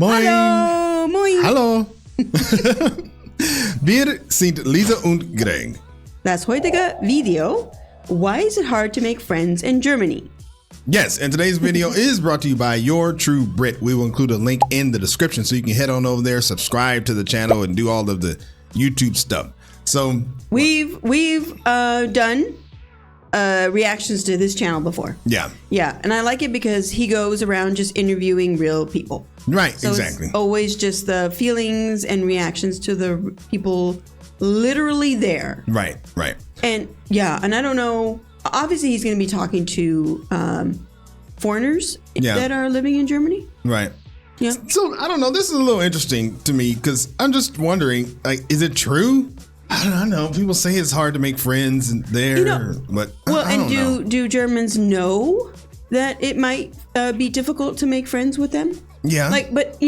Moin. Hallo, moin. Hallo. Wir sind Lisa und Greg. Das heutige Video, why is it hard to make friends in Germany? Yes, and today's video is brought to you by Your True Brit. We will include a link in the description so you can head on over there, subscribe to the channel, and do all of the YouTube stuff. So we've done reactions to this channel before. Yeah, and I like it because he goes around just interviewing real people. Right, so exactly. It's always just the feelings and reactions to the people literally there. Right. And yeah, and I don't know. Obviously, he's going to be talking to foreigners that are living in Germany. Right. Yeah. So I don't know. This is a little interesting to me because I'm just wondering, like, is it true? I don't know. People say it's hard to make friends there, but I don't know. Do Germans know that it might be difficult to make friends with them? Yeah. But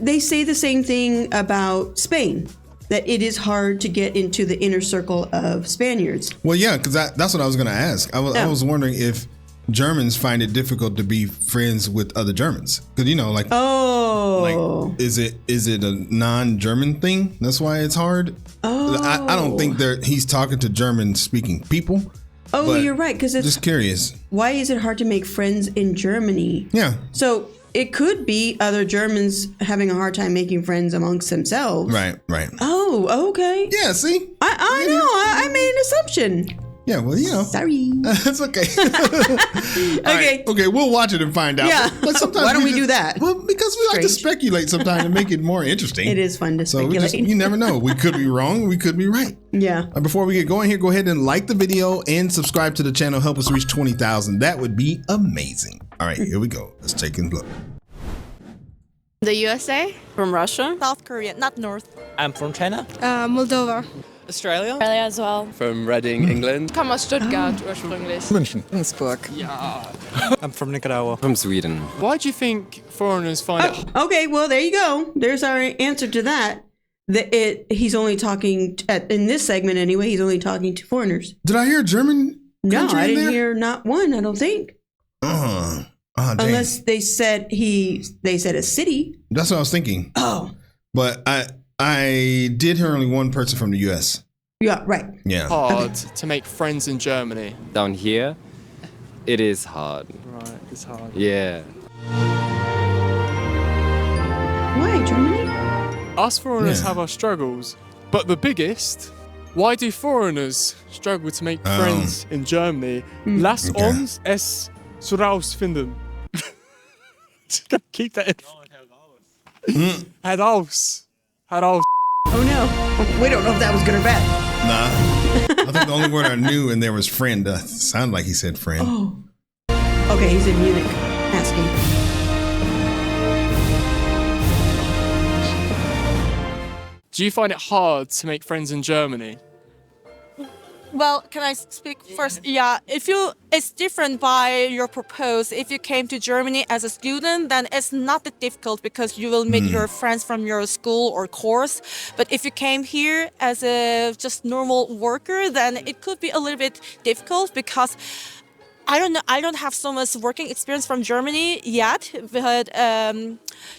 they say the same thing about Spain, that it is hard to get into the inner circle of Spaniards. Well, yeah, because that's what I was going to ask. I was wondering if Germans find it difficult to be friends with other Germans, because is it a non-German thing? That's why it's hard. I don't think he's talking to German-speaking people. Oh, you're right. Because it's just curious. Why is it hard to make friends in Germany? Yeah. So it could be other Germans having a hard time making friends amongst themselves. Right. Oh, okay. Yeah. See, I know. I made an assumption. Yeah, well, Sorry. That's okay. Okay. Okay, we'll watch it and find out. Yeah. But sometimes why don't we do that? Well, because we like to speculate sometimes to make it more interesting. It is fun to speculate. You never know. We could be wrong. We could be right. Yeah. Before we get going here, go ahead and like the video and subscribe to the channel. Help us reach 20,000. That would be amazing. All right, here we go. Let's take a look. The USA? From Russia? South Korea, not North. I'm from China. Moldova. Australia. Australia as well. From Reading, England. Komme aus Stuttgart ursprünglich. München. Innsbruck. Yeah. I'm from Nicaragua. From Sweden. Why do you think foreigners find it... Okay, well, there you go. There's our answer to that. He's only talking, in this segment anyway, he's only talking to foreigners. Did I hear German? No, I didn't hear not one, I don't think. Unless they said a city. That's what I was thinking. Oh. But I did hear only one person from the US. Yeah, right. Yeah. Hard to make friends in Germany. Down here, it is hard. Right, it's hard. Yeah. Why, Germany? Us foreigners have our struggles, but the biggest, why do foreigners struggle to make friends in Germany? Lass uns es herausfinden. Keep that in. Heraus. Oh no. We don't know if that was good or bad. Nah. I think the only word I knew in there was friend. Sounded like he said friend. Oh. Okay, he's in Munich asking. Do you find it hard to make friends in Germany? Well, can I speak first? Yeah, it's different by your purpose. If you came to Germany as a student, then it's not that difficult because you will meet your friends from your school or course. But if you came here as a just normal worker, then it could be a little bit difficult because I don't know. I don't have so much working experience from Germany yet, but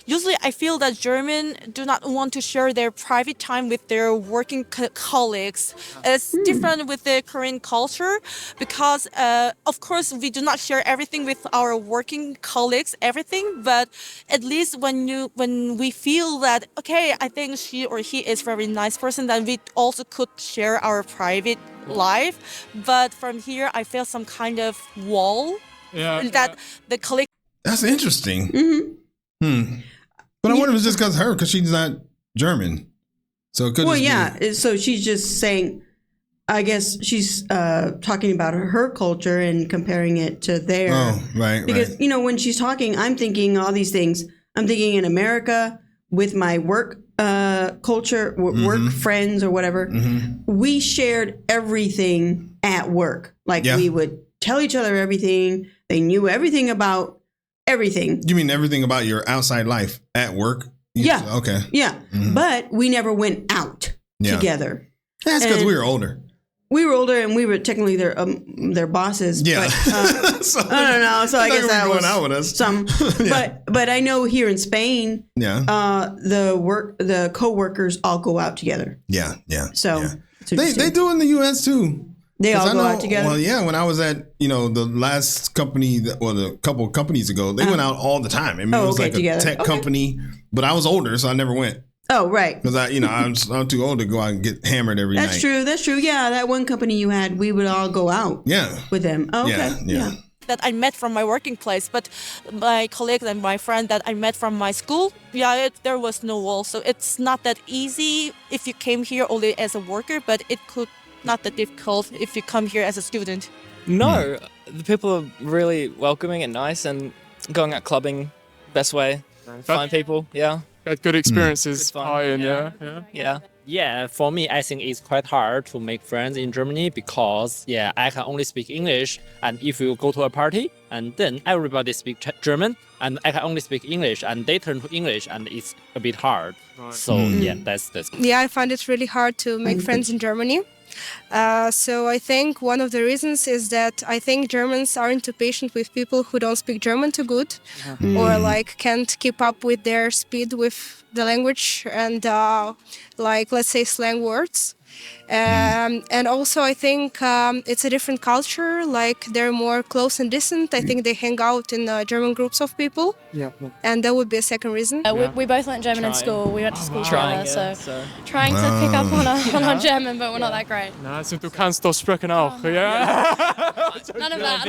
usually I feel that Germans do not want to share their private time with their working colleagues. It's different with the Korean culture because, of course, we do not share everything with our working colleagues, everything. But at least when we feel that, okay, I think she or he is a very nice person, then we also could share our private life. But from here I feel some kind of wall that the colleague. That's interesting. But I wonder if it's just because she's not German, so it could so she's just saying, I guess she's talking about her culture and comparing it to theirs. Oh, right. Because when she's talking, I'm thinking all these things. I'm thinking in America with my work culture, work friends or whatever, we shared everything at work. Like we would tell each other everything. They knew everything about everything. You mean everything about your outside life at work? Okay. Yeah. But we never went out together. That's because we were older. we were older and we were technically their bosses. Yeah. But, So, I don't know. So I they're guess gonna that be was going out with us. some. But I know here in Spain, Yeah. the co-workers all go out together. Yeah. So yeah. it's They interesting. do in the U.S. too. They 'Cause all I go know- out together. Well, yeah. When I was at the last company, the couple of companies ago, they went out all the time. I mean, it was like together. a tech Okay. company, but I was older, so I never went Oh, right. because I'm too old to go out and get hammered every night. That's true. That's true. Yeah, that one company you had, we would all go out Yeah. with them. Oh, okay. Yeah. That I met from my working place, but my colleagues and my friend that I met from my school, there was no wall. So it's not that easy if you came here only as a worker, but it could not that difficult if you come here as a student. No, the people are really welcoming and nice, and going out clubbing, best way. Find people, yeah. Had good experiences. Good fun, High and yeah. yeah. Yeah, for me, I think it's quite hard to make friends in Germany because, I can only speak English. And if you go to a party, and then everybody speaks German, and I can only speak English, and they turn to English, and it's a bit hard. Right. So, that's Yeah, I find it really hard to make friends in Germany. So I think one of the reasons is that I think Germans aren't too patient with people who don't speak German too good, or like can't keep up with their speed with the language and like let's say slang words. And also I think it's a different culture, like they're more close and distant. I think they hang out in German groups of people, Yeah. and that would be a second reason. We both learnt German in school. We went to school Trying, together, yeah, so. trying to pick up on our German, but we're not that great. Na, also du kannst doch sprechen auch, ja? None of that.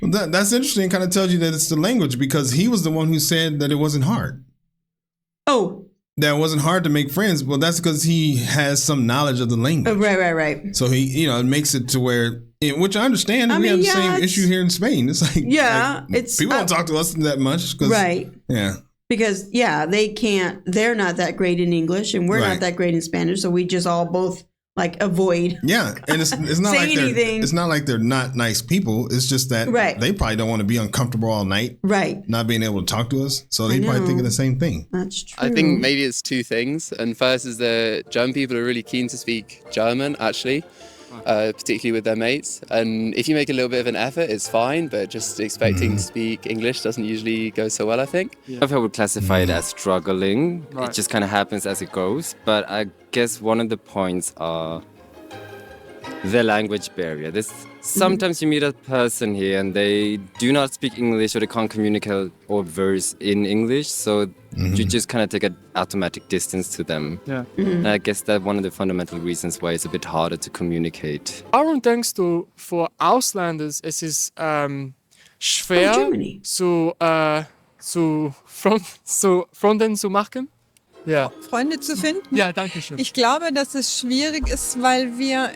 Well, that's interesting. Kind of tells you that it's the language because he was the one who said that it wasn't hard. Oh, That it wasn't hard to make friends. Well, that's because he has some knowledge of the language. right. So he, it makes it to where, which I understand. I We mean, have the yeah, same it's- issue here in Spain. It's like, Yeah, like, it's- people don't talk to us that much. 'Cause, Right. Yeah. Because they're not that great in English and we're Right. not that great in Spanish, so we just all both like avoid. Yeah, and it's not Say like anything. it's not like they're not nice people. It's just that Right. they probably don't want to be uncomfortable all night, Right. not being able to talk to us. So they I probably think of know. the same thing. That's true. I think maybe it's two things. And first is that German people are really keen to speak German, actually, particularly with their mates. And if you make a little bit of an effort, it's fine, but just expecting to speak English doesn't usually go so well, I think. I don't know if I would classify it as struggling. Right. It just kind of happens as it goes. But I guess one of the points are the language barrier. Sometimes you meet a person here and they do not speak English or they can't communicate or verse in English. So you just kind of take an automatic distance to them. Ja. And I guess that's one of the fundamental reasons why it's a bit harder to communicate. Warum denkst du, für Ausländer es ist schwer, Germany. Fronten zu machen? Ja. Freunde zu finden. Ja, danke schön. Ich glaube, dass es schwierig ist, weil wir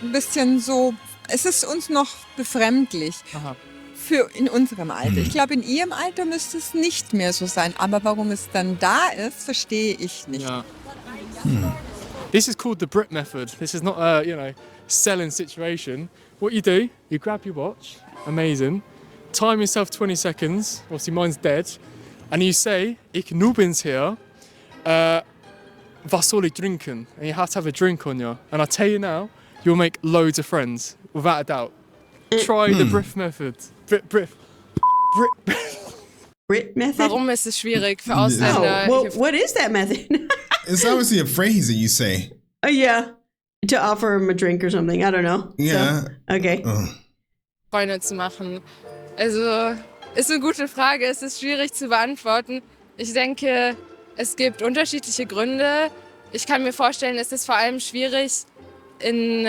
ein bisschen so, es ist uns noch befremdlich Aha. für in unserem Alter. Ich glaube, in ihrem Alter müsste es nicht mehr so sein. Aber warum es dann da ist, verstehe ich nicht. Yeah. This is called the Brit method. This is not a, selling situation. What you do, you grab your watch, amazing, time yourself 20 seconds, obviously mine's dead, and you say, ich nu bin's hier, was soll ich trinken? And you have to have a drink on you. And I tell you now, you'll make loads of friends, without a doubt. Try the Brit method. Brit. Brit method. Warum ist es schwierig für Oh, Ausländer? well, what is that method? It's obviously a phrase that you say. Yeah, to offer him a drink or something. I don't know. Yeah. So, okay. Freunde zu machen? Also, ist eine gute Frage. Es ist schwierig zu beantworten. Ich denke, es gibt unterschiedliche Gründe. Ich kann mir vorstellen, es ist vor allem schwierig, in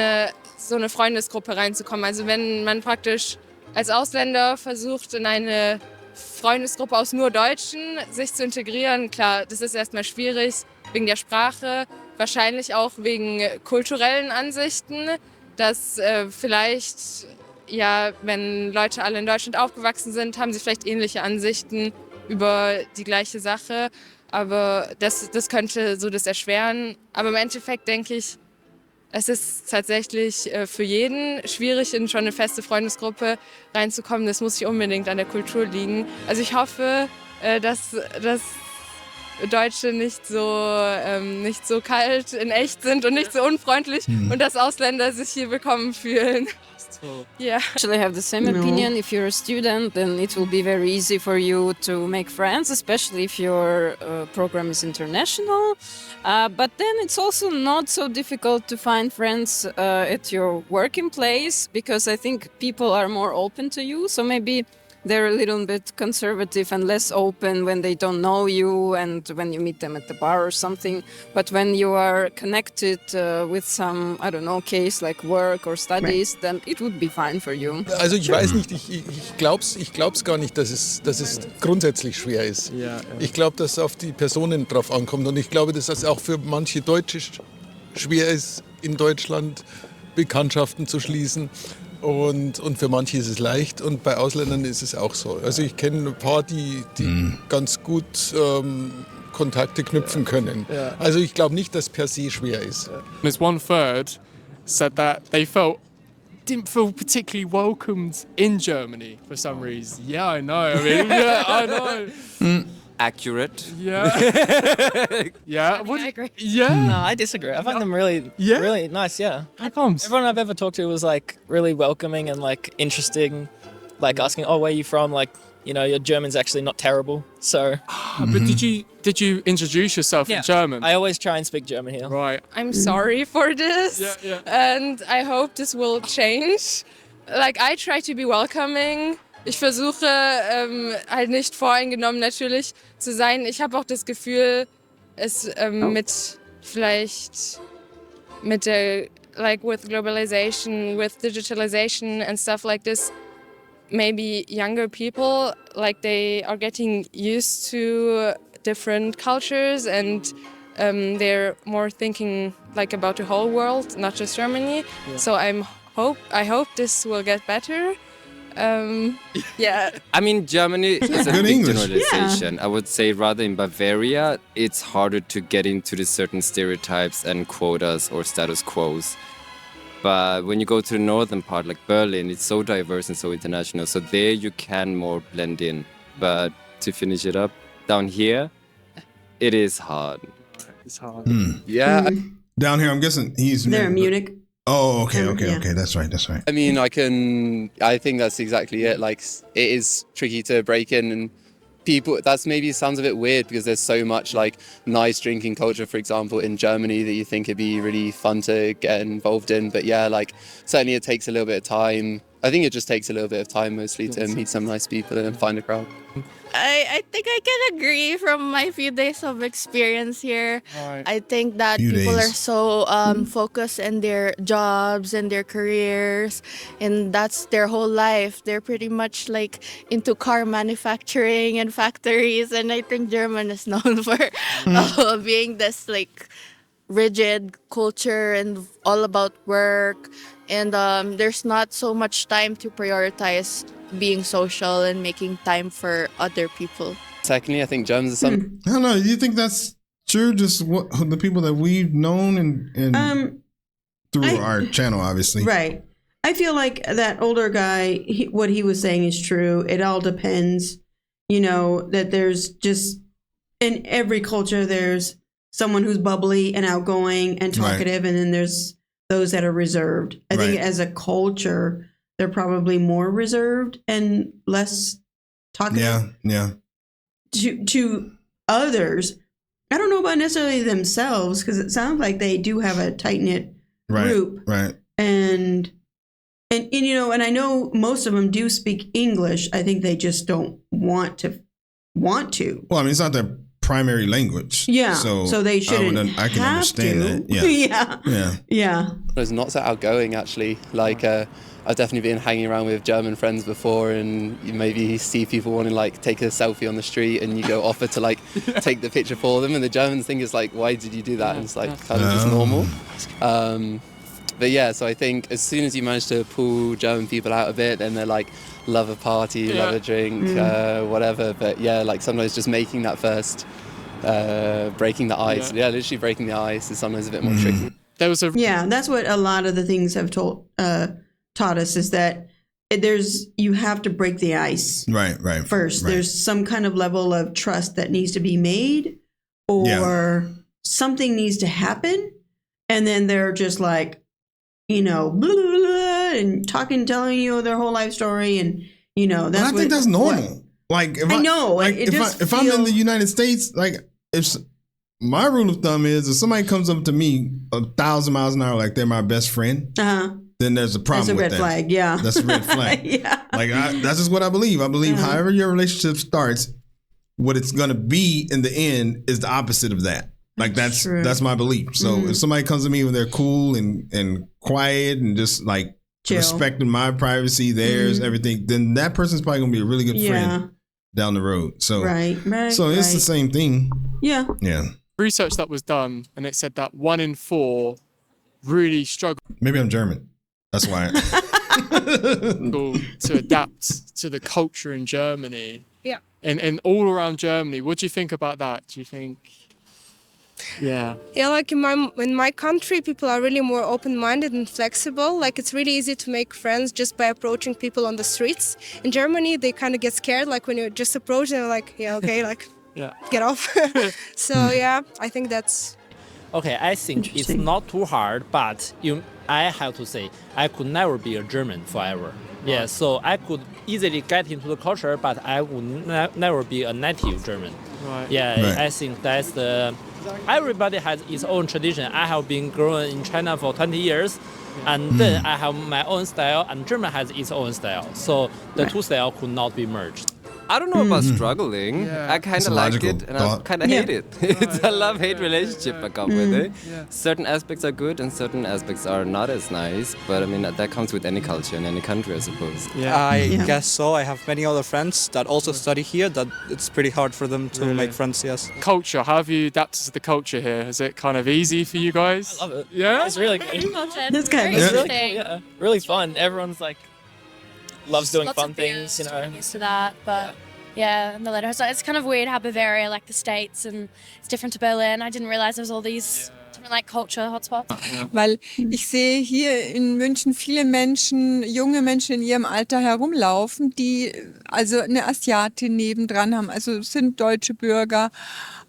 so eine Freundesgruppe reinzukommen. Also wenn man praktisch als Ausländer versucht, in eine Freundesgruppe aus nur Deutschen sich zu integrieren, klar, das ist erstmal schwierig wegen der Sprache, wahrscheinlich auch wegen kulturellen Ansichten, dass vielleicht, wenn Leute alle in Deutschland aufgewachsen sind, haben sie vielleicht ähnliche Ansichten über die gleiche Sache, aber das könnte so das erschweren. Aber im Endeffekt denke ich, es ist tatsächlich für jeden schwierig, in schon eine feste Freundesgruppe reinzukommen. Das muss nicht unbedingt an der Kultur liegen. Also ich hoffe, dass Deutsche nicht so kalt in echt sind und nicht so unfreundlich und dass Ausländer sich hier willkommen fühlen. Yeah. Actually, I have the same opinion. If you're a student, then it will be very easy for you to make friends, especially if your program is international. But then it's also not so difficult to find friends at your working place because I think people are more open to you. So maybe they're a little bit conservative and less open when they don't know you and when you meet them at the bar or something. But when you are connected with some, I don't know, case like work or studies, then it would be fine for you. Also ich weiß nicht, ich glaub's gar nicht, dass es grundsätzlich schwer ist. Ich glaube, dass es auf die Personen drauf ankommt und ich glaube, dass es auch für manche Deutsche schwer ist, in Deutschland Bekanntschaften zu schließen. Und für manche ist es leicht und bei Ausländern ist es auch so. Also ich kenne ein paar, die ganz gut Kontakte knüpfen können. Also ich glaube nicht, dass es per se schwer ist. There's 1/3 said that they didn't feel particularly welcomed in Germany for some reason. Yeah, I know. I mean, yeah, I know. Accurate. Yeah. Yeah. I agree. Yeah. No, I disagree. I find them really nice. Yeah. How comes? Everyone I've ever talked to was like really welcoming and like interesting, like asking, "Oh, where are you from?" Like, you know, your German's actually not terrible. So. But did you introduce yourself in German? I always try and speak German here. Right. I'm sorry for this, and I hope this will change. Like, I try to be welcoming. Ich versuche halt nicht voreingenommen natürlich zu sein. Ich habe auch das Gefühl, es mit der, like with globalization, with digitalization and stuff like this, maybe younger people, like they are getting used to different cultures and they're more thinking like about the whole world, not just Germany. So I hope this will get better. Yeah. I mean, Germany is a Good big English. generalization. I would say rather in Bavaria, it's harder to get into the certain stereotypes and quotas or status quos. But when you go to the northern part, like Berlin, it's so diverse and so international. So there you can more blend in. But to finish it up, down here, it is hard. It's hard. Yeah. Down here, I'm guessing he's They're in Munich. Oh, okay. Yeah. That's right. I mean, I think that's exactly it. Like, it is tricky to break in, and people, that's maybe sounds a bit weird because there's so much like nice drinking culture, for example, in Germany that you think it'd be really fun to get involved in. But yeah, like certainly it takes a little bit of time. I think it just takes a little bit of time mostly to meet some nice people and find a crowd. I think I can agree from my few days of experience here. Right. I think that Few people days. are so focused in their jobs and their careers, and that's their whole life. They're pretty much like into car manufacturing and factories, and I think German is known for being this like rigid culture and all about work, and there's not so much time to prioritize being social and making time for other people. Secondly, I think Germans are some. I don't know. Do you think that's true? Just what the people that we've known and through our channel, obviously. Right. I feel like that older guy, what he was saying is true. It all depends, you know, that there's just in every culture, there's someone who's bubbly and outgoing and talkative, and then there's those that are reserved. I think as a culture, they're probably more reserved and less talkative. Yeah. To others, I don't know about necessarily themselves, because it sounds like they do have a tight knit group. Right. And you know, and I know most of them do speak English. I think they just don't want to. Well, I mean, it's not their primary language. Yeah. So they shouldn't. I can have understand to. that. Yeah. It's not so outgoing actually. Like I've definitely been hanging around with German friends before, and you maybe see people want to like take a selfie on the street, and you go offer to like take the picture for them, and the Germans think it's like, why did you do that? And it's like kind of just normal. But yeah, so I think as soon as you manage to pull German people out a bit, then they're like, love a party, love a drink, whatever. But yeah, like sometimes just making that first, breaking the ice. Yeah, literally breaking the ice is sometimes a bit more tricky. That's what a lot of the things have taught us, is that you have to break the ice. Right. First, there's some kind of level of trust that needs to be made or something needs to happen, and then they're just like, you know, blah, blah, blah, and telling you their whole life story, and you know, that's. I think that's normal. Like, if I know, like if I'm in the United States, like if my rule of thumb is if somebody comes up to me 1,000 miles an hour like they're my best friend, then there's a problem. That's a red flag. Yeah, that's a red flag. Yeah, like that's just what I believe. I believe however your relationship starts, what it's gonna be in the end is the opposite of that. Like that's my belief. So if somebody comes to me when they're cool and quiet and just like respecting my privacy, theirs, everything, then that person's probably gonna be a really good friend down the road. So so it's the same thing. Yeah. Research that was done, and it said that 1 in 4 really struggle. Maybe I'm German. That's why. To adapt to the culture in Germany. Yeah. And all around Germany. What do you think about that? Do you think? Yeah. Yeah, like in my country, people are really more open-minded and flexible. Like it's really easy to make friends just by approaching people on the streets. In Germany, they kind of get scared. Like when you just approach them, like, yeah, okay, like, get off. So yeah, I think that's. Okay, I think it's not too hard, but I have to say, I could never be a German forever. Yeah, so I could easily get into the culture, but I would never be a native German. Right. Yeah, Right. I think that's the. Everybody has its own tradition. I have been growing in China for 20 years, and then I have my own style, and German has its own style. So the two styles could not be merged. I don't know about struggling. I kind of like it and I kind of hate it. It's a love-hate relationship I got with it. Certain aspects are good and certain aspects are not as nice. But I mean, that comes with any culture in any country, I suppose. I guess so. I have many other friends that also study here that it's pretty hard for them to make friends, yes. Culture, how have you adapted to the culture here? Is it kind of easy for you guys? I love it. Yeah? It's really good. That's kind It's of really cool, yeah. Really fun. Everyone's like loves doing Lots fun of things, you know. I'm used to that, but yeah, in the later. So it's kind of weird how Bavaria, like the States, and it's different to Berlin. I didn't realize there was all these different like culture hotspots. Weil ich sehe hier in München viele Menschen, junge Menschen in ihrem Alter herumlaufen, die also eine Asiatin nebendran haben, also sind deutsche Bürger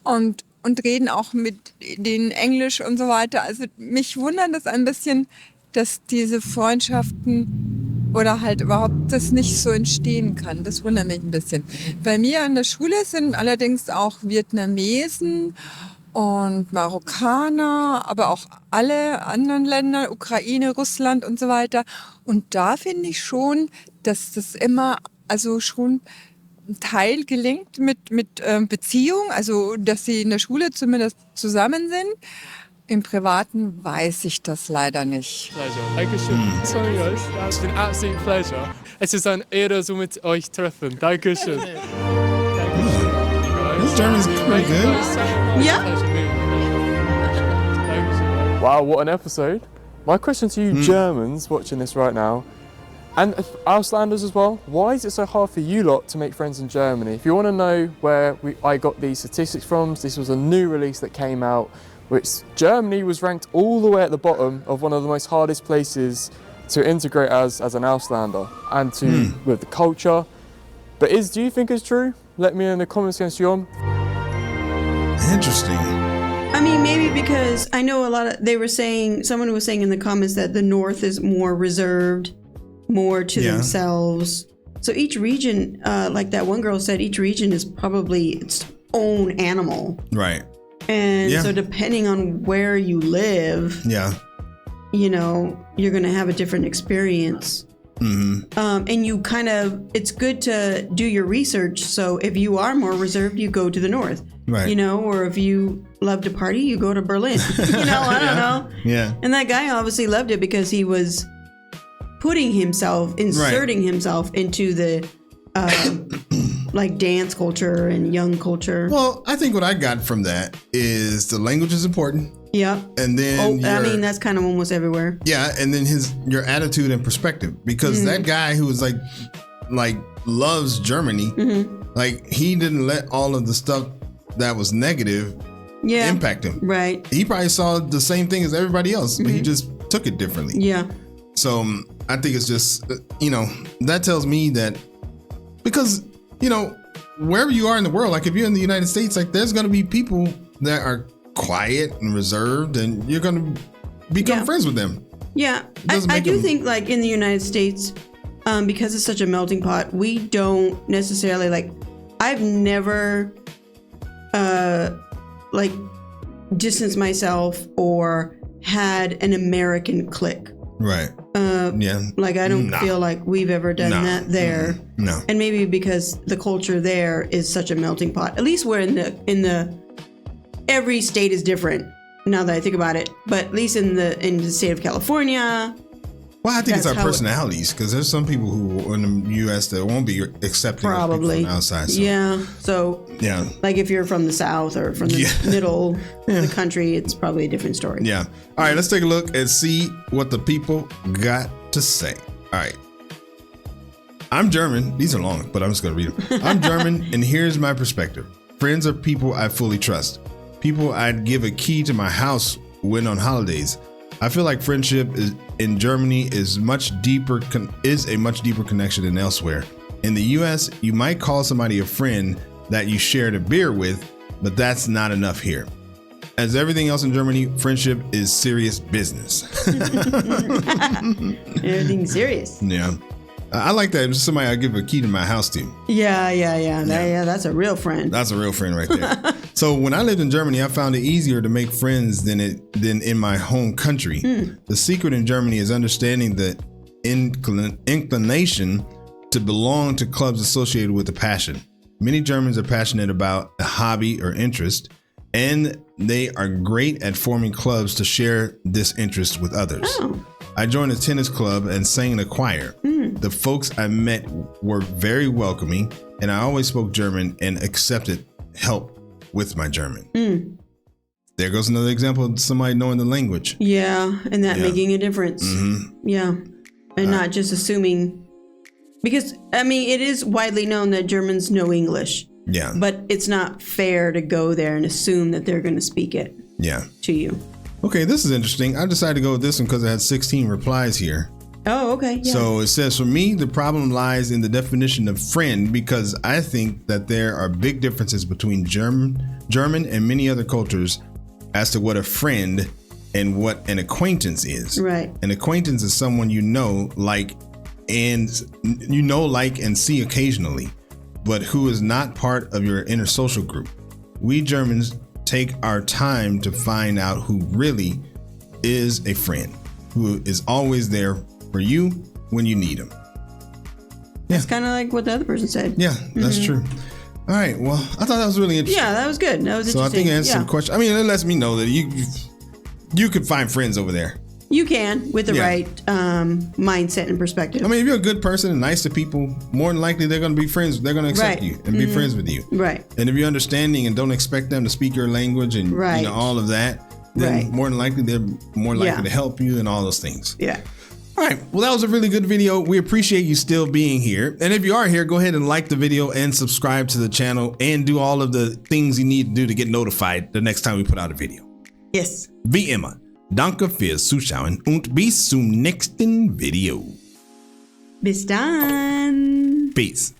und reden auch mit denen Englisch und so weiter. Also mich wundert das ein bisschen, dass diese Freundschaften oder halt überhaupt das nicht so entstehen kann. Das wundert mich ein bisschen. Bei mir an der Schule sind allerdings auch Vietnamesen und Marokkaner, aber auch alle anderen Länder, Ukraine, Russland und so weiter. Und da finde ich schon, dass das immer, also schon ein Teil gelingt mit Beziehung, also dass sie in der Schule zumindest zusammen sind. Im Privaten weiß ich das leider nicht. Pleasure. Dankeschön. Sorry guys, it's been absolute pleasure. Es ist eine Ehre, so mit euch treffen. Dankeschön. This German's pretty good. Yeah. Wow, what an episode. My question to you Germans watching this right now, and Auslanders as well, why is it so hard for you lot to make friends in Germany? If you want to know where I got these statistics from, this was a new release that came out, which Germany was ranked all the way at the bottom of one of the most hardest places to integrate as an Auslander and with the culture. But do you think it's true? Let me know in the comments against Jon. Interesting. I mean, maybe because I know someone was saying in the comments that the North is more reserved, more to themselves. So each region, like that one girl said, each region is probably its own animal. Right. And so depending on where you live, you know, you're going to have a different experience. And you it's good to do your research. So if you are more reserved, you go to the North, you know, or if you love to party, you go to Berlin, you know, I don't know. Yeah. And that guy obviously loved it because he was inserting himself into the, like dance culture and young culture. Well, I think what I got from that is the language is important. Yeah. And then I mean, that's kind of almost everywhere. Yeah, and then your attitude and perspective. Because that guy who was like loves Germany, like he didn't let all of the stuff that was negative impact him. Right. He probably saw the same thing as everybody else, but he just took it differently. Yeah. So I think it's just, you know, that tells me that because, you know, wherever you are in the world, like if you're in the United States, like there's going to be people that are quiet and reserved, and you're going to become friends with them. Yeah, I do think like in the United States, because it's such a melting pot, we don't necessarily like. I've never like distanced myself or had an American clique. Right. Yeah. Like I don't feel like we've ever done that there. No. And maybe because the culture there is such a melting pot. At least we're in the every state is different. Now that I think about it, but at least in the state of California. Well, I think it's our personalities, because there's some people who in the U.S. that won't be accepting of people from outside. So. Yeah. So like if you're from the South or from the middle of the country, it's probably a different story. Yeah. All right, let's take a look and see what the people got to say. All right. I'm German. These are long, but I'm just going to read them. I'm German, and here's my perspective. Friends are people I fully trust. People I'd give a key to my house when on holidays. I feel like friendship in Germany is a much deeper connection than elsewhere. In the U.S., you might call somebody a friend that you shared a beer with, but that's not enough here. As everything else in Germany, friendship is serious business. Everything's serious. Yeah. I like that. Somebody I give a key to my house to. Yeah. That's a real friend. That's a real friend right there. So when I lived in Germany, I found it easier to make friends than in my home country. The secret in Germany is understanding the inclination to belong to clubs associated with a passion. Many Germans are passionate about a hobby or interest, and they are great at forming clubs to share this interest with others. Oh. I joined a tennis club and sang in a choir. The folks I met were very welcoming, and I always spoke German and accepted help with my German. There goes another example of somebody knowing the language. Yeah, and that making a difference. Yeah, and not just assuming, because I mean, it is widely known that Germans know English. Yeah. But it's not fair to go there and assume that they're going to speak it. Yeah. To you. Okay, this is interesting. I decided to go with this one because it had 16 replies here. Oh, okay. Yeah. So it says, for me, the problem lies in the definition of friend, because I think that there are big differences between German and many other cultures as to what a friend and what an acquaintance is. Right. An acquaintance is someone you know, like, and see occasionally, but who is not part of your inner social group. We Germans take our time to find out who really is a friend, who is always there for you when you need them. That's kind of like what the other person said. Yeah, that's true. All right. Well, I thought that was really interesting. Yeah, that was good. That was interesting. So I think I answered the question. I mean, it lets me know that you could find friends over there. You can, with the right mindset and perspective. I mean, if you're a good person and nice to people, more than likely they're going to be friends. They're going to accept you and be friends with you. Right. And if you're understanding and don't expect them to speak your language and all of that, then more than likely they're more likely to help you and all those things. Yeah. All right. Well, that was a really good video. We appreciate you still being here. And if you are here, go ahead and like the video and subscribe to the channel and do all of the things you need to do to get notified the next time we put out a video. Yes. Wie immer. Danke fürs Zuschauen und bis zum nächsten Video. Bis dann. Peace.